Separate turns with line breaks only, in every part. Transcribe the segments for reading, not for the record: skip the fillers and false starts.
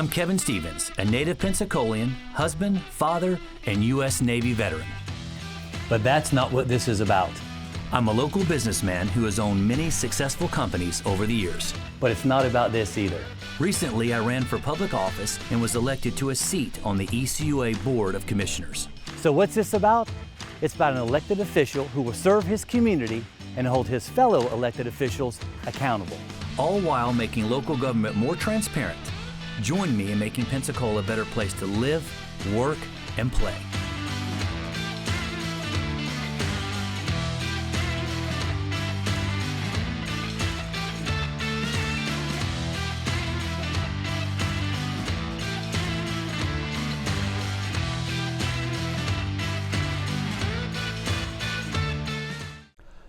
I'm Kevin Stevens, a native Pensacolian, husband, father, and U.S. Navy veteran.
But that's not what this is about.
I'm a local businessman who has owned many successful companies over the years.
But it's not about this either.
Recently, I ran for public office and was elected to a seat on the ECUA Board of Commissioners.
So what's this about? It's about an elected official who will serve his community and hold his fellow elected officials accountable.
All while making local government more transparent. Join me in making Pensacola a better place to live, work, and play.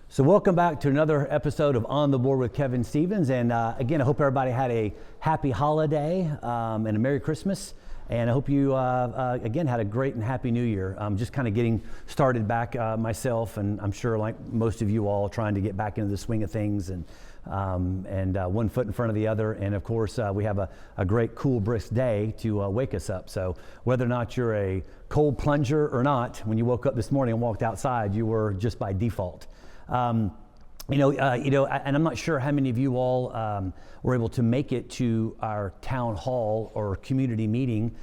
So welcome back to another episode of On the Board with Kevin Stevens. And again, I hope everybody had a happy holiday and a Merry Christmas. And I hope you, again, had a great and happy New Year. I'm just kind of getting started back myself, and I'm sure like most of you all trying to get back into the swing of things and one foot in front of the other. And of course, we have a great, cool, brisk day to wake us up. So whether or not you're a cold plunger or not, when you woke up this morning and walked outside, you were just by default. And I'm not sure how many of you all were able to make it to our town hall or community meeting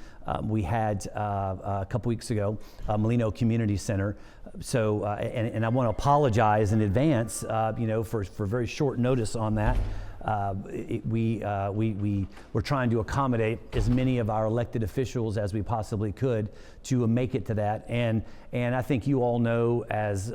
we had a couple weeks ago, Molino Community Center. So, and I want to apologize in advance, for very short notice on that. We were trying to accommodate as many of our elected officials as we possibly could to make it to that, and I think you all know as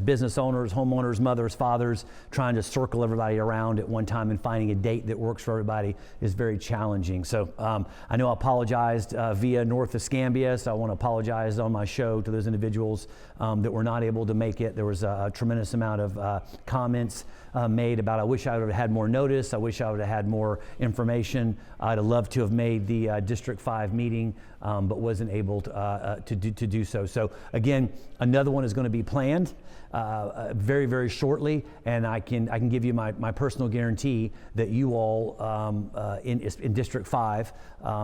business owners, homeowners, mothers, fathers, trying to circle everybody around at one time and finding a date that works for everybody is very challenging. So I know I apologized via North Escambia, so I want to apologize on my show to those individuals that were not able to make it. There was a tremendous amount of comments made about, I wish I would have had more notice, I wish I would have had more information. I'd have loved to have made the District 5 meeting, but wasn't able to do so. So again, another one is going to be planned very, very shortly, and I can give you my personal guarantee that you all in District 5,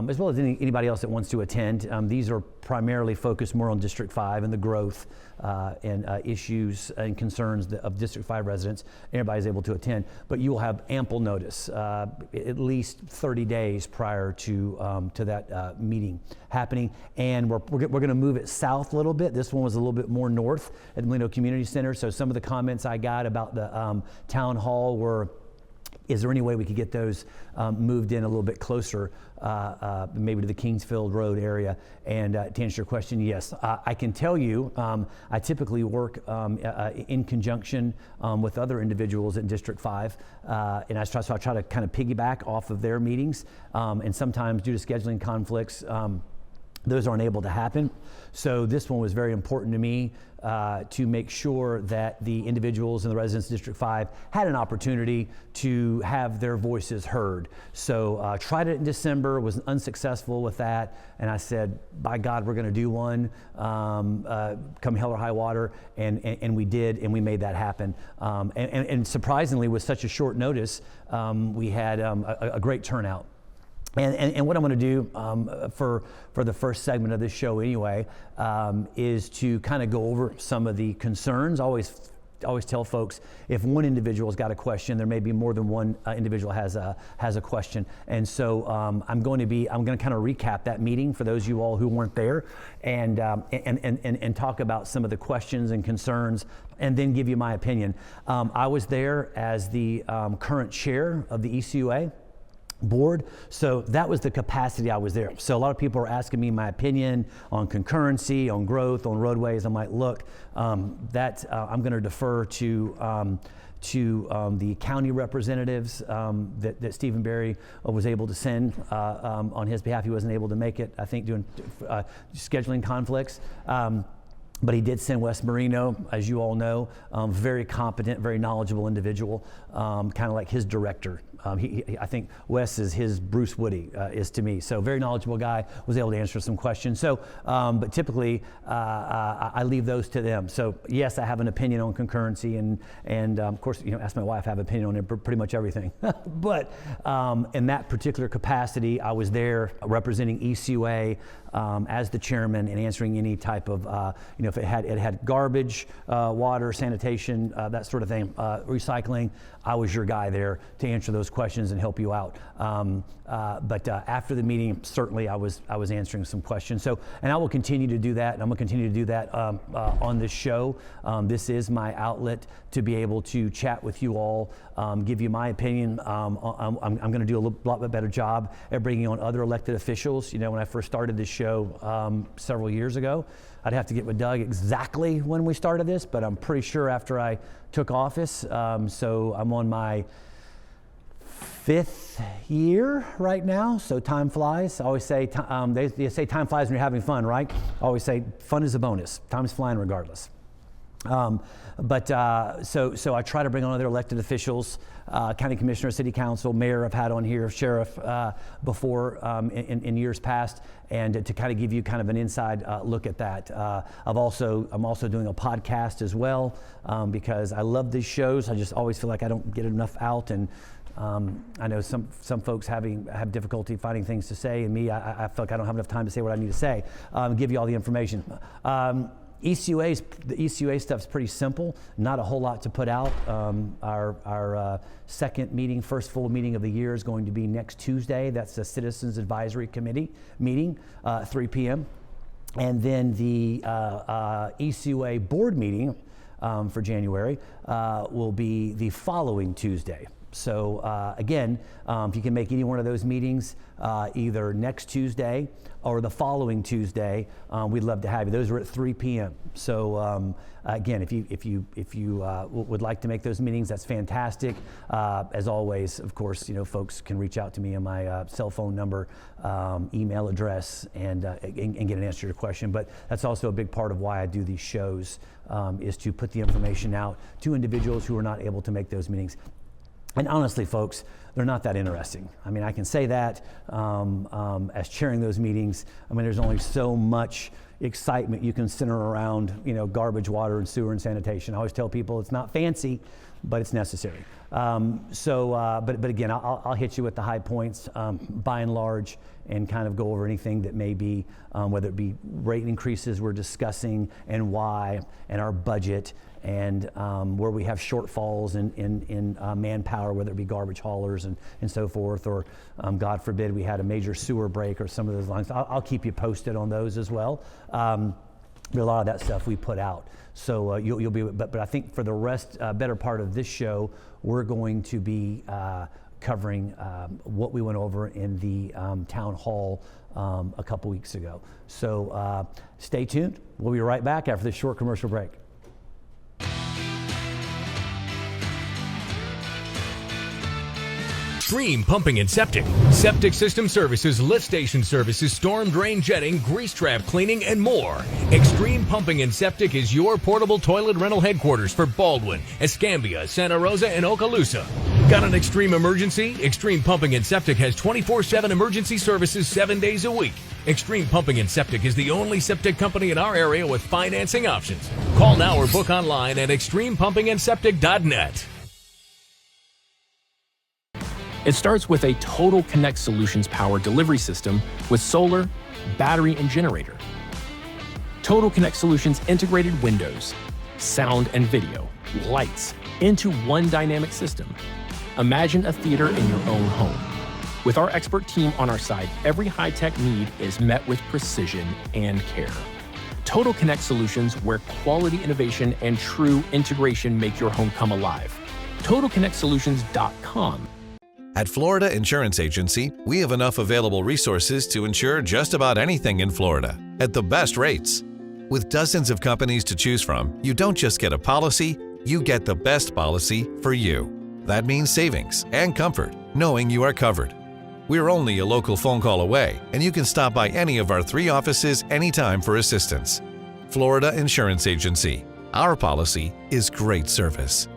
as well as anybody else that wants to attend, these are primarily focused more on District 5 and the growth and issues and concerns of District 5 residents. Everybody's able to attend, but you will have ample notice, at least 30 days prior to that meeting happening. And we're going to move it south a little bit. This one was a little bit more north at the Molino Community Center. So some of the comments I got about the town hall were, is there any way we could get those moved in a little bit closer, maybe to the Kingsfield Road area? And to answer your question, yes. I can tell you, I typically work in conjunction with other individuals in District 5, and I try to kind of piggyback off of their meetings, and sometimes due to scheduling conflicts, those aren't able to happen. So this one was very important to me to make sure that the individuals in the residents of District 5 had an opportunity to have their voices heard. So tried it in December, was unsuccessful with that, and I said, by God, we're going to do one come hell or high water, and we did, and we made that happen. And surprisingly, with such a short notice, we had a great turnout. And what I'm going to do for the first segment of this show anyway is to kind of go over some of the concerns. I always tell folks, if one individual's got a question, there may be more than one individual has a question. And so I'm going to kind of recap that meeting for those of you all who weren't there, and talk about some of the questions and concerns, and then give you my opinion. I was there as the current chair of the ECUA board, so that was the capacity I was there. So a lot of people are asking me my opinion on concurrency, on growth, on roadways. I'm like, look, I'm going to defer to the county representatives that Stephen Berry was able to send on his behalf. He wasn't able to make it, I think, due to scheduling conflicts. But he did send Wes Marino, as you all know, very competent, very knowledgeable individual, kind of like his director. I think Wes is his Bruce Woody, is to me. So very knowledgeable guy, was able to answer some questions. So, but typically I leave those to them. So yes, I have an opinion on concurrency, and of course, ask my wife, I have an opinion on pretty much everything. But in that particular capacity, I was there representing ECUA as the chairman and answering any type of, if it had garbage, water, sanitation, that sort of thing, recycling, I was your guy there to answer those questions and help you out. But after the meeting, certainly I was answering some questions. So, and I will continue to do that, and I'm going to continue to do that on this show. This is my outlet to be able to chat with you all, give you my opinion. I'm going to do a lot bit better job at bringing on other elected officials. When I first started this show several years ago, I'd have to get with Doug exactly when we started this, but I'm pretty sure after I took office. So I'm on my 5th year right now, so time flies. I always say, they say time flies when you're having fun, right? I always say fun is a bonus. Time's flying regardless. So I try to bring on other elected officials, county commissioner, city council, mayor I've had on here, sheriff before in years past, and to kind of give you kind of an inside look at that. I'm also doing a podcast as well because I love these shows. I just always feel like I don't get enough out, and I know some folks have difficulty finding things to say, and me, I feel like I don't have enough time to say what I need to say. Give you all the information. The ECUA stuff's pretty simple, not a whole lot to put out. Our second meeting, first full meeting of the year is going to be next Tuesday. That's the Citizens Advisory Committee meeting, 3 p.m. And then the ECUA board meeting for January will be the following Tuesday. So again, if you can make any one of those meetings, either next Tuesday or the following Tuesday, we'd love to have you. Those are at 3 p.m. So again, if you would like to make those meetings, that's fantastic. As always, of course, folks can reach out to me on my cell phone number, email address, and get an answer to your question. But that's also a big part of why I do these shows, is to put the information out to individuals who are not able to make those meetings. And honestly, folks, they're not that interesting. I mean, I can say that as chairing those meetings. I mean, there's only so much excitement you can center around, garbage, water, and sewer and sanitation. I always tell people it's not fancy, but it's necessary. But again, I'll hit you with the high points by and large, and kind of go over anything that may be, whether it be rate increases we're discussing and why, and our budget, and where we have shortfalls in manpower, whether it be garbage haulers and so forth, or God forbid we had a major sewer break or some of those lines. I'll keep you posted on those as well. A lot of that stuff we put out. So you'll be, but I think for the rest, better part of this show, we're going to be covering what we went over in the town hall a couple weeks ago. So stay tuned. We'll be right back after this short commercial break.
Extreme Pumping and Septic. Septic system services, lift station services, storm drain jetting, grease trap cleaning, and more. Extreme Pumping and Septic is your portable toilet rental headquarters for Baldwin, Escambia, Santa Rosa, and Okaloosa. Got an extreme emergency? Extreme Pumping and Septic has 24/7 emergency services 7 days a week. Extreme Pumping and Septic is the only septic company in our area with financing options. Call now or book online at extremepumpingandseptic.net.
It starts with a Total Connect Solutions power delivery system with solar, battery, and generator. Total Connect Solutions integrated windows, sound and video, lights into one dynamic system. Imagine a theater in your own home. With our expert team on our side, every high-tech need is met with precision and care. Total Connect Solutions, where quality innovation and true integration make your home come alive. TotalConnectSolutions.com.
At Florida Insurance Agency, we have enough available resources to insure just about anything in Florida at the best rates. With dozens of companies to choose from, you don't just get a policy, you get the best policy for you. That means savings and comfort, knowing you are covered. We're only a local phone call away, and you can stop by any of our 3 offices anytime for assistance. Florida Insurance Agency. Our policy is great service.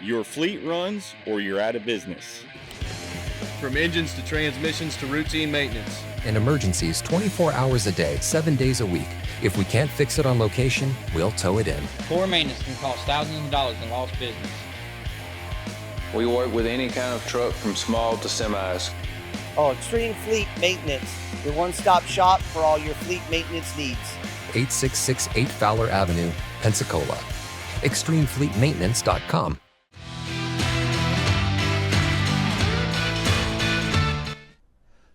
Your fleet runs or you're out of business.
From engines to transmissions to routine maintenance.
In emergencies 24 hours a day, 7 days a week. If we can't fix it on location, we'll tow it in.
Poor maintenance can cost thousands of dollars in lost business.
We work with any kind of truck from small to semis.
Extreme Fleet Maintenance, your one-stop shop for all your fleet maintenance needs.
8668 Fowler Avenue, Pensacola. ExtremeFleetMaintenance.com.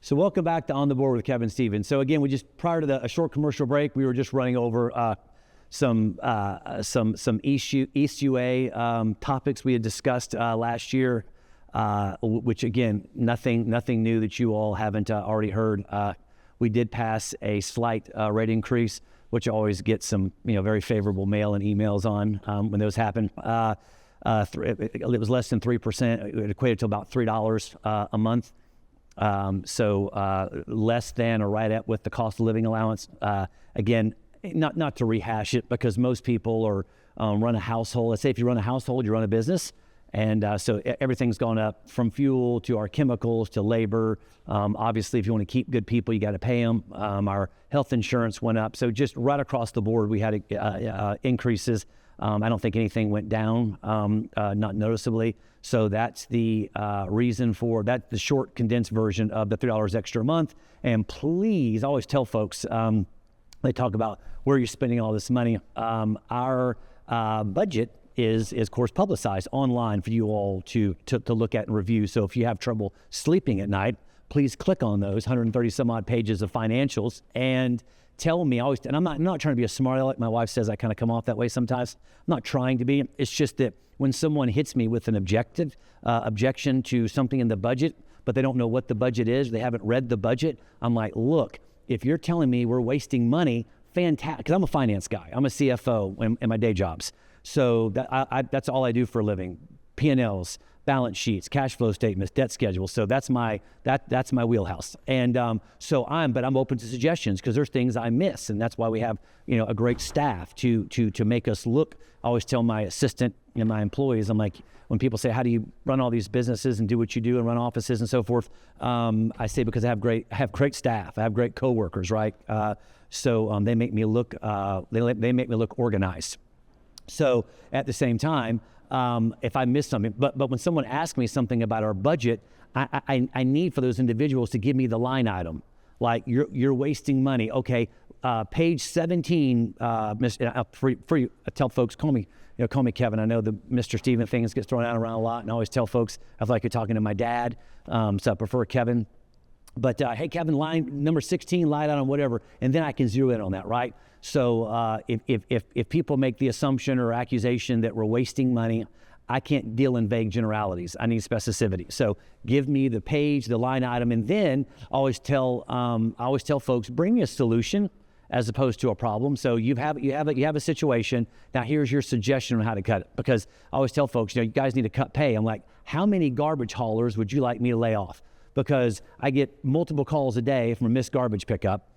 So welcome back to On the Board with Kevin Stevens. So again, prior to a short commercial break, we were just running over some East UA topics we had discussed last year, which again, nothing new that you all haven't already heard. We did pass a slight rate increase, which always gets some very favorable mail and emails on when those happen. It was less than 3%. It equated to about $3 a month. So less than or right at with the cost of living allowance. Again, not to rehash it, because most people are run a household. Let's say if you run a household, you run a business. And so everything's gone up, from fuel to our chemicals to labor. Obviously, if you want to keep good people, you got to pay them. Our health insurance went up. So just right across the board, we had increases. I don't think anything went down, not noticeably. So that's the reason for that, the short condensed version of the $3 extra a month. And please, I always tell folks, they talk about where you're spending all this money. Our budget is of course publicized online for you all to look at and review. So if you have trouble sleeping at night, please click on those 130 some odd pages of financials and tell me. And I'm not trying to be a smart aleck. My wife says I kind of come off that way sometimes. I'm not trying to be. It's just that when someone hits me with an objection to something in the budget, but they don't know what the budget is, they haven't read the budget, I'm like, look, if you're telling me we're wasting money, fantastic, because I'm a finance guy. I'm a CFO in my day jobs. So that's all I do for a living. P&Ls, balance sheets, cash flow statements, debt schedules. So that's my wheelhouse. And but I'm open to suggestions, because there's things I miss, and that's why we have a great staff to make us look. I always tell my assistant and my employees, I'm like, when people say, how do you run all these businesses and do what you do and run offices and so forth? I say, because I have great staff. I have great coworkers, right? So they make me look they make me look organized. So at the same time, if I miss something, but when someone asks me something about our budget, I need for those individuals to give me the line item. Like, you're wasting money. Okay, page 17. For you, I tell folks, call me Kevin. I know the Mr. Steven things gets thrown out around a lot, and I always tell folks I feel like you're talking to my dad, so I prefer Kevin. But hey, Kevin, line number 16, line item, whatever, and then I can zero in on that, right? So if people make the assumption or accusation that we're wasting money, I can't deal in vague generalities. I need specificity. So give me the page, the line item, and then I always tell folks, bring me a solution as opposed to a problem. So you have a situation. Now here's your suggestion on how to cut it. Because I always tell folks, you guys need to cut pay. I'm like, how many garbage haulers would you like me to lay off? Because I get multiple calls a day from a missed garbage pickup.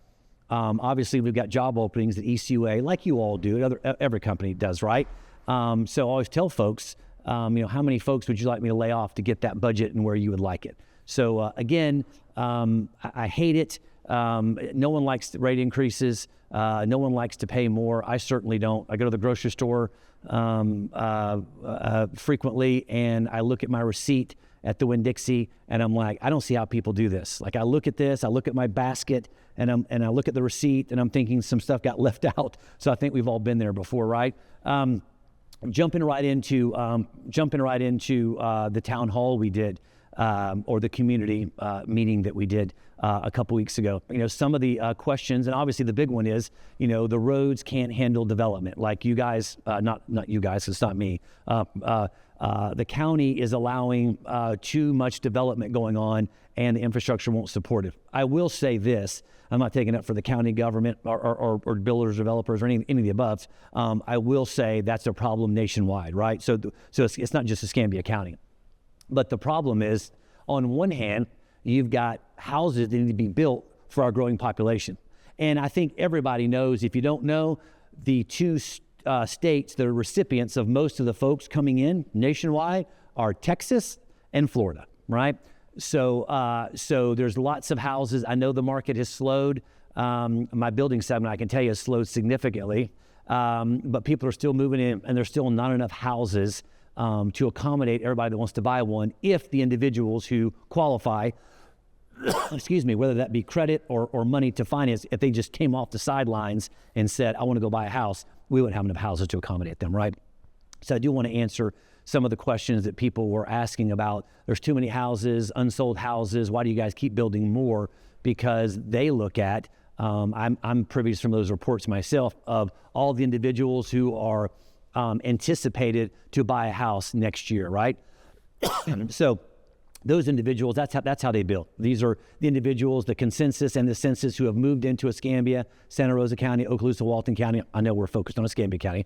Obviously, we've got job openings at East UA, like you all do. Every company does, right? So I always tell folks, how many folks would you like me to lay off to get that budget and where you would like it? So again, I hate it. No one likes rate increases. No one likes to pay more. I certainly don't. I go to the grocery store frequently, and I look at my receipt at the Winn-Dixie, and I'm like, I don't see how people do this. Like, I look at this, I look at my basket, and I look at the receipt, and I'm thinking some stuff got left out. So I think we've all been there before, right? Jumping right into the town hall we did, or the community meeting that we did a couple weeks ago. Some of the questions, and obviously the big one is, the roads can't handle development. Like you guys, not you guys, it's not me. The county is allowing too much development going on, and the infrastructure won't support it. I will say this, I'm not taking up for the county government or builders, developers, or any of the above. I will say that's a problem nationwide, right? So it's not just Escambia County. But the problem is, on one hand, you've got houses that need to be built for our growing population. And I think everybody knows, if you don't know, the two states that are recipients of most of the folks coming in nationwide are Texas and Florida, right? So there's lots of houses. I know the market has slowed. My building segment, I can tell you, has slowed significantly. But people are still moving in, and there's still not enough houses to accommodate everybody that wants to buy one if the individuals who qualify, excuse me, whether that be credit or money to finance, if they just came off the sidelines and said, I want to go buy a house, we wouldn't have enough houses to accommodate them, right? So I do want to answer some of the questions that people were asking about. There's too many houses, unsold houses. Why do you guys keep building more? Because they look at, I'm privy to some of those reports myself, of all the individuals who are anticipated to buy a house next year, right? So those individuals, that's how they build. These are the individuals, the consensus and the census, who have moved into Escambia, Santa Rosa County, Okaloosa, Walton County. I know we're focused on Escambia County.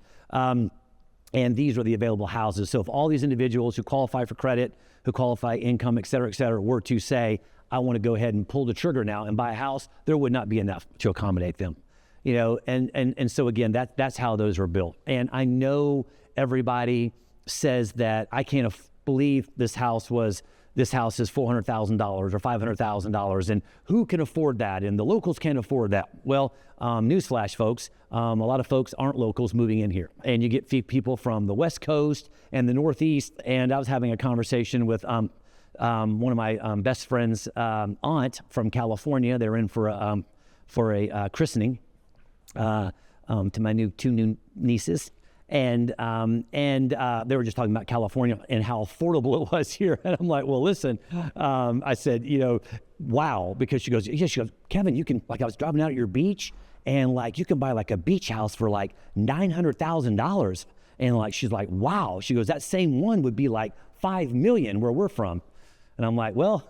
And these are the available houses. So if all these individuals who qualify for credit, who qualify income, et cetera, were to say, I want to go ahead and pull the trigger now and buy a house, there would not be enough to accommodate them. You know, and so again, that's how those are built. And I know everybody says that I can't believe this house is $400,000 or $500,000, and who can afford that? And the locals can't afford that. Well, newsflash, folks, a lot of folks aren't locals moving in here, and you get people from the West Coast and the Northeast. And I was having a conversation with one of my best friends' aunt from California. They're in for a christening to my two new nieces. And they were just talking about California and how affordable it was here. And I'm like, well, listen, I said, wow, because she goes, Kevin, you can, I was driving out at your beach, and you can buy a beach house for $900,000. And she's like, wow. She goes, that same one would be $5 million where we're from. And I'm like, well,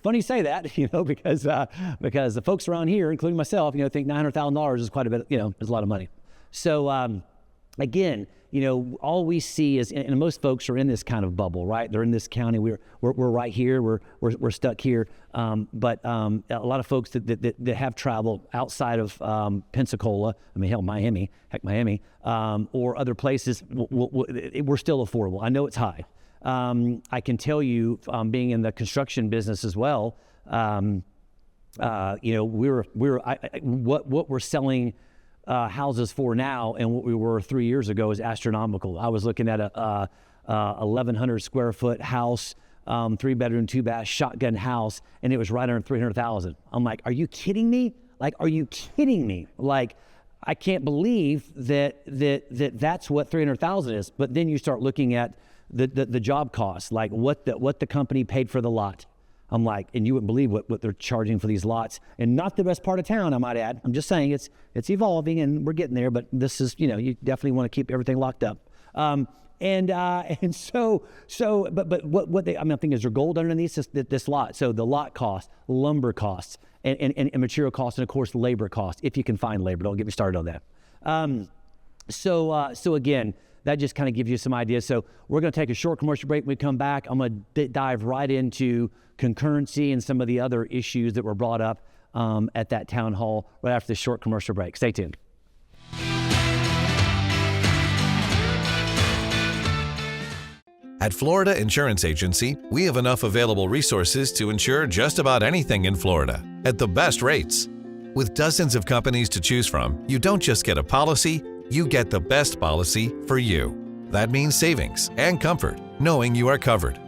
funny you say that, because the folks around here, including myself, think $900,000 is quite a bit, is a lot of money. So, again, all we see is, and most folks are in this kind of bubble, right? They're in this county. We're right here. We're stuck here. But a lot of folks that have traveled outside of Pensacola, Miami, or other places, we're still affordable. I know it's high. I can tell you, being in the construction business as well, what we're selling houses for now and what we were 3 years ago is astronomical. I was looking at a 1,100 square foot house, 3-bedroom, 2-bath, shotgun house, and it was right under $300,000. I'm like, are you kidding me? Are you kidding me? I can't believe that's what $300,000 is. But then you start looking at the job costs, what the company paid for the lot. I'm like, and you wouldn't believe what they're charging for these lots, and not the best part of town, I might add. I'm just saying it's evolving and we're getting there, but this is, you definitely want to keep everything locked up. But what they, I think is there gold underneath this lot. So the lot cost, lumber costs, and material costs, and of course labor costs, if you can find labor. Don't get me started on that. So again, that just kind of gives you some ideas. So we're going to take a short commercial break. When we come back, I'm going to dive right into concurrency and some of the other issues that were brought up at that town hall right after this short commercial break. Stay tuned.
At Florida Insurance Agency, we have enough available resources to insure just about anything in Florida at the best rates. With dozens of companies to choose from, you don't just get a policy, you get the best policy for you. That means savings and comfort, knowing you are covered.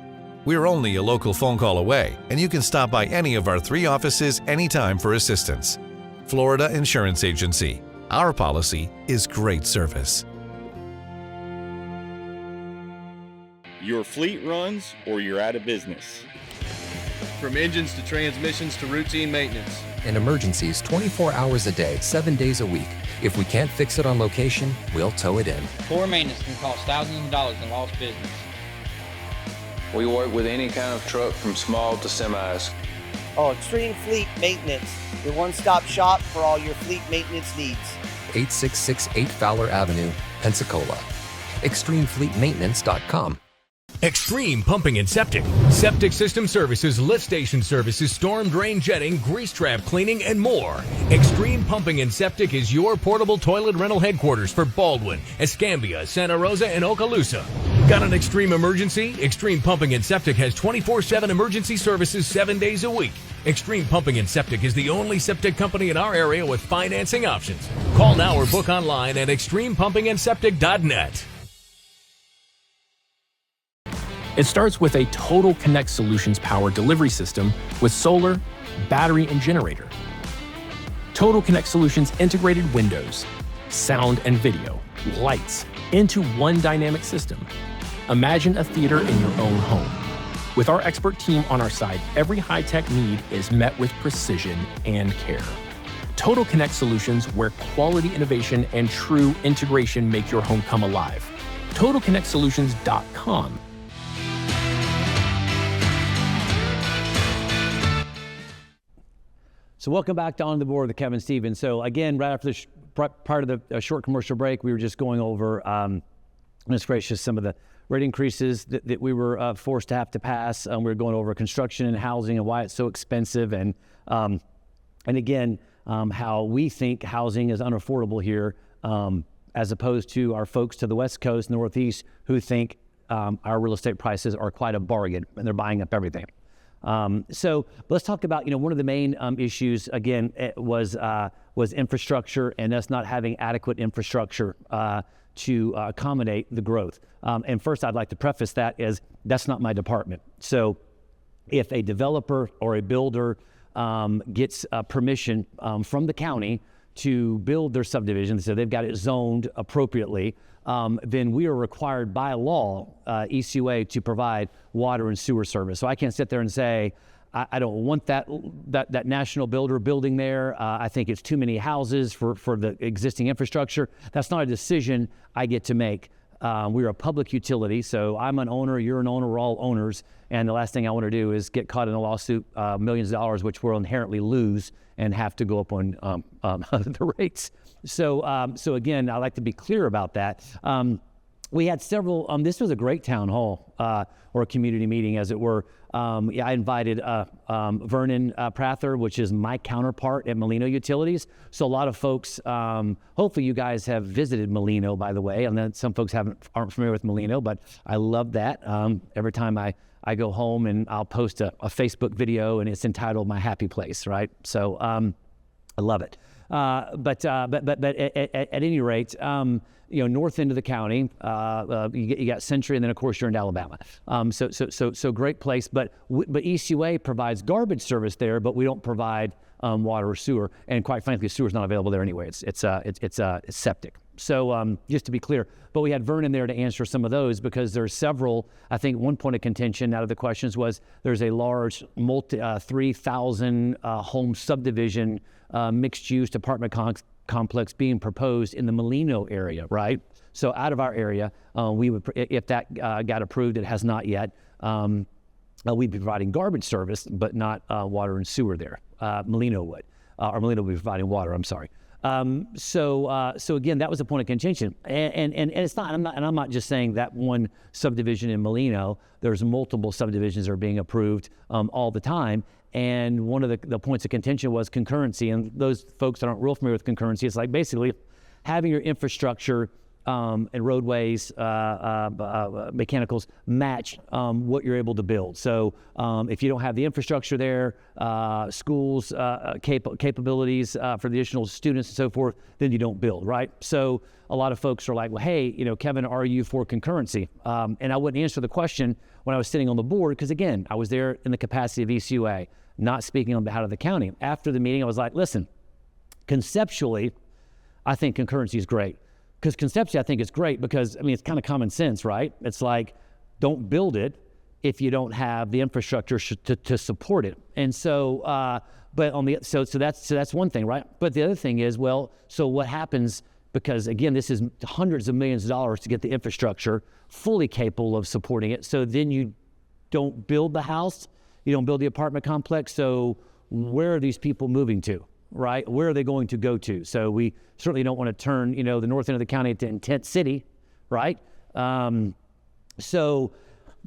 We're only a local phone call away, and you can stop by any of our 3 offices anytime for assistance. Florida Insurance Agency. Our policy is great service.
Your fleet runs or you're out of business.
From engines to transmissions to routine maintenance.
And emergencies 24 hours a day, 7 days a week. If we can't fix it on location, we'll tow it in.
Poor maintenance can cost thousands of dollars in lost business.
We work with any kind of truck from small to semis.
Extreme Fleet Maintenance, your one-stop shop for all your fleet maintenance needs.
8668 Fowler Avenue, Pensacola. ExtremeFleetMaintenance.com.
Extreme Pumping and Septic. Septic system services, lift station services, storm drain jetting, grease trap cleaning, and more. Extreme Pumping and Septic is your portable toilet rental headquarters for Baldwin, Escambia, Santa Rosa, and Okaloosa. Got an extreme emergency? Extreme Pumping and Septic has 24/7 emergency services 7 days a week. Extreme Pumping and Septic is the only septic company in our area with financing options. Call now or book online at extremepumpingandseptic.net.
It starts with a Total Connect Solutions power delivery system with solar, battery, and generator. Total Connect Solutions integrated windows, sound and video, lights into one dynamic system. Imagine a theater in your own home. With our expert team on our side, every high-tech need is met with precision and care. Total Connect Solutions, where quality innovation and true integration make your home come alive. TotalConnectSolutions.com.
So welcome back to On the Board with Kevin Stevens. So again, right after the part of the short commercial break, we were just going over, goodness gracious, some of the rate increases that we were forced to have to pass. We were going over construction and housing and why it's so expensive, and again, how we think housing is unaffordable here, as opposed to our folks to the West Coast, Northeast, who think our real estate prices are quite a bargain and they're buying up everything. So let's talk about, one of the main issues, again, was infrastructure and us not having adequate infrastructure to accommodate the growth. And first, I'd like to preface that as that's not my department. So if a developer or a builder gets permission from the county to build their subdivision, so they've got it zoned appropriately, then we are required by law, ECUA, to provide water and sewer service. So I can't sit there and say, I don't want that national builder building there. I think it's too many houses for the existing infrastructure. That's not a decision I get to make. We're a public utility, so I'm an owner, you're an owner, we're all owners, and the last thing I want to do is get caught in a lawsuit, millions of dollars, which we'll inherently lose and have to go up on the rates. So again, I like to be clear about that. We had several, this was a great town hall, or a community meeting, as it were. I invited Vernon Prather, which is my counterpart at Molino Utilities. So a lot of folks, hopefully you guys have visited Molino, by the way. And then some folks aren't familiar with Molino, but I love that. Every time I go home and I'll post a Facebook video and it's entitled My Happy Place, right? So I love it. But at any rate, north end of the county, you got Century, and then of course you're in Alabama. So great place. But ECUA provides garbage service there, but we don't provide water or sewer. And quite frankly, sewer's not available there anyway. It's septic. So just to be clear, but we had Vernon there to answer some of those, because there's several. I think one point of contention out of the questions was there's a large 3,000 home subdivision, mixed use apartment complex being proposed in the Molino area, right? So out of our area, we would, if that got approved, it has not yet, we'd be providing garbage service, but not water and sewer there. Molino would, or Molino would be providing water, I'm sorry. So again, that was a point of contention, and it's not. I'm not just saying that one subdivision in Molino. There's multiple subdivisions that are being approved all the time, and one of the points of contention was concurrency. And those folks that aren't real familiar with concurrency, it's like basically having your infrastructure and roadways, mechanicals match what you're able to build. So if you don't have the infrastructure there, schools, capabilities for the additional students and so forth, then you don't build, right? So a lot of folks are like, well, hey, Kevin, are you for concurrency? And I wouldn't answer the question when I was sitting on the board, because again, I was there in the capacity of ECUA, not speaking on behalf of the county. After the meeting, I was like, listen, conceptually, I think concurrency is great. Because conceptually, I think it's great because, it's kind of common sense, right? It's like, don't build it if you don't have the infrastructure to support it. And so, so that's one thing, right? But the other thing is, well, so what happens, because again, this is hundreds of millions of dollars to get the infrastructure fully capable of supporting it. So then you don't build the house, you don't build the apartment complex. So where are these people moving to? Right? Where are they going to go to? So we certainly don't want to turn, the north end of the county into tent city, right? So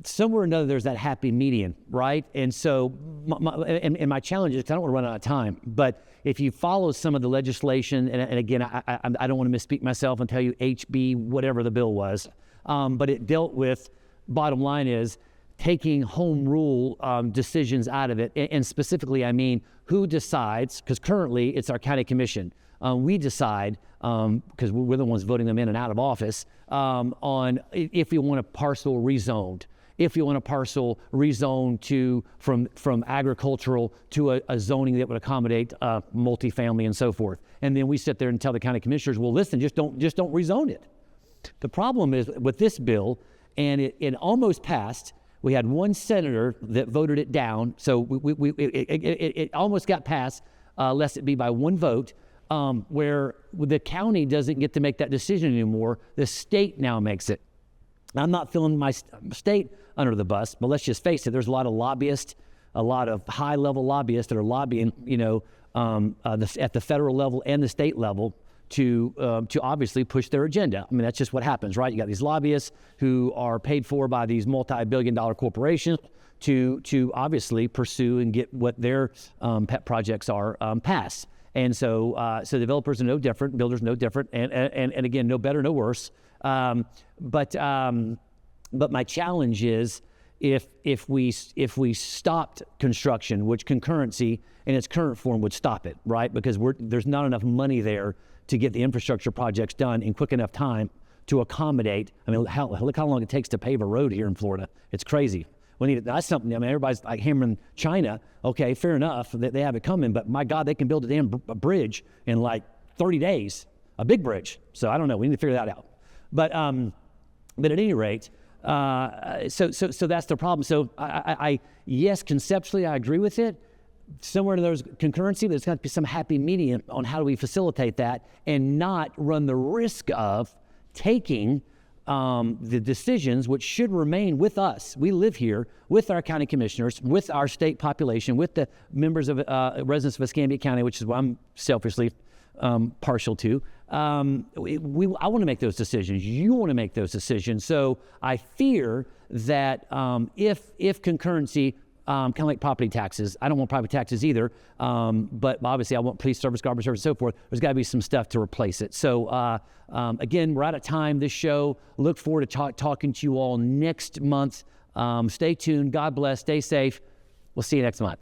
somewhere or another, there's that happy median, right? And so my challenge is, 'cause I don't want to run out of time, but if you follow some of the legislation, and again, I don't want to misspeak myself and tell you HB, whatever the bill was, but it dealt with, bottom line is, taking home rule decisions out of it. And specifically, I mean, who decides, because currently it's our county commission. We decide, because we're the ones voting them in and out of office, on if we want a parcel rezoned, if you want a parcel rezoned from agricultural to a zoning that would accommodate multifamily and so forth. And then we sit there and tell the county commissioners, well, listen, just don't rezone it. The problem is with this bill, and it almost passed. We had one senator that voted it down, so it almost got passed, lest it be by one vote, where the county doesn't get to make that decision anymore. The state now makes it. I'm not throwing my state under the bus, but let's just face it, there's a lot of lobbyists, a lot of high-level lobbyists that are lobbying, at the federal level and the state level to obviously push their agenda. I mean, that's just what happens, right? You got these lobbyists who are paid for by these multi-billion-dollar corporations to obviously pursue and get what their pet projects are passed. And so developers are no different, builders no different, and again, no better, no worse. But my challenge is if we stopped construction, which concurrency in its current form would stop it, right? Because there's not enough money there to get the infrastructure projects done in quick enough time to accommodate. I mean, look how long it takes to pave a road here in Florida. It's crazy. That's something. I mean, everybody's like hammering China. Okay, fair enough. They have it coming, but my God, they can build a damn bridge in like 30 days, a big bridge. So I don't know. We need to figure that out. But at any rate, so that's the problem. So yes, conceptually I agree with it. Somewhere to there's concurrency, there's got to be some happy medium on how do we facilitate that and not run the risk of taking the decisions which should remain with us. We live here with our county commissioners, with our state population, with the members of residents of Escambia County, which is what I'm selfishly partial to. I want to make those decisions. You want to make those decisions. So I fear that if concurrency, kind of like property taxes, I don't want property taxes either, but obviously I want police service, garbage service, and so forth. There's got to be some stuff to replace it. So again, we're out of time. This show, look forward to talking to you all next month. Stay tuned. God bless. Stay safe. We'll see you next month.